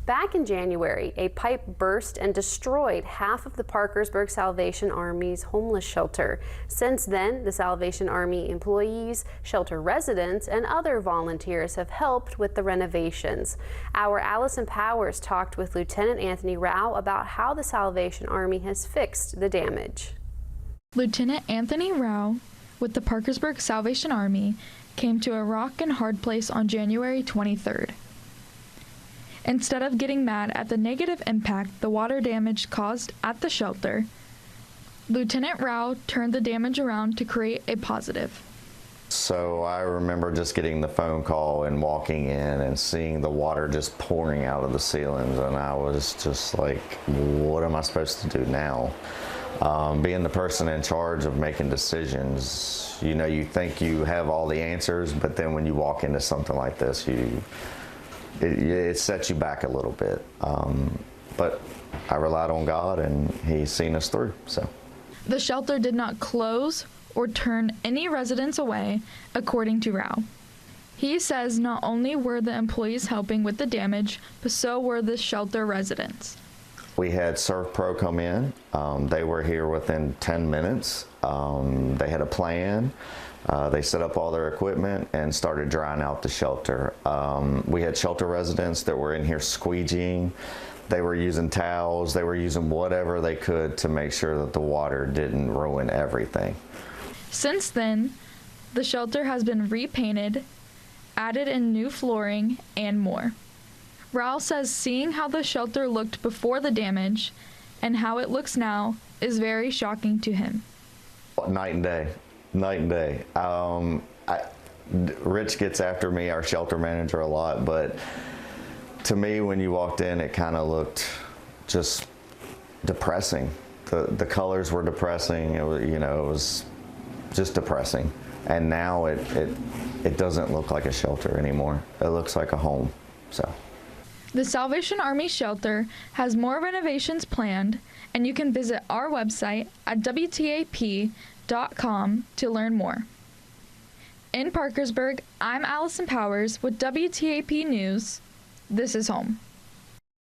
Back in January, a pipe burst and destroyed half of the Parkersburg Salvation Army's homeless shelter. Since then, the Salvation Army employees, shelter residents, and other volunteers have helped with the renovations. Our Allison Powers talked with Lieutenant Anthony Rao about how the Salvation Army has fixed the damage. Lieutenant Anthony Rao with the Parkersburg Salvation Army came to a rock and hard place on January 23rd. Instead of getting mad at the negative impact the water damage caused at the shelter, Lieutenant Rao turned the damage around to create a positive. So I remember just getting the phone call and walking in and seeing the water just pouring out of the ceilings, and I was just like, what am I supposed to do now? Being the person in charge of making decisions, you know, you think you have all the answers, but then when you walk into something like this, it sets you back a little bit. But I relied on God, and He's seen us through. So the shelter did not close or turn any residents away, according to Rao. He says not only were the employees helping with the damage, but so were the shelter residents. We had Surf Pro come in. They were here within 10 minutes. They had a plan. They set up all their equipment and started drying out the shelter. We had shelter residents that were in here squeegeeing. They were using towels. They were using whatever they could to make sure that the water didn't ruin everything. Since then, the shelter has been repainted, added in new flooring, and more. Rao says seeing how the shelter looked before the damage and how it looks now is very shocking to him. Night and day. Night and day. Rich gets after me, our shelter manager, a lot, but to me, when you walked in, it kind of looked just depressing. The colors were depressing. It was, you know, it was just depressing. And now it doesn't look like a shelter anymore. It looks like a home. So the Salvation Army shelter has more renovations planned, and you can visit our website at WTAP.com to learn more. In Parkersburg, I'm Allison Powers with WTAP News. This is home.